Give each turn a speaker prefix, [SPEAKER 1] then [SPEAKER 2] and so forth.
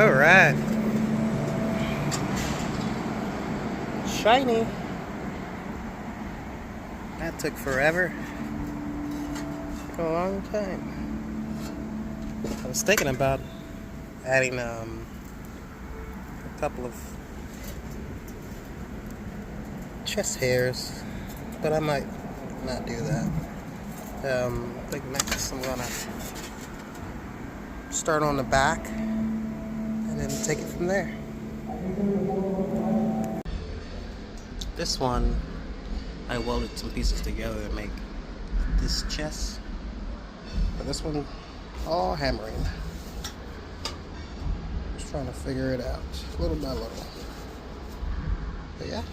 [SPEAKER 1] All right. Shiny. That took forever. Took a long time. I was thinking about adding a couple of chest hairs, but I might not do that. I think next I'm gonna start on the back and then take it from there. This one, I welded some pieces together to make this chest. But this one, all hammering. Just trying to figure it out, little by little. But yeah.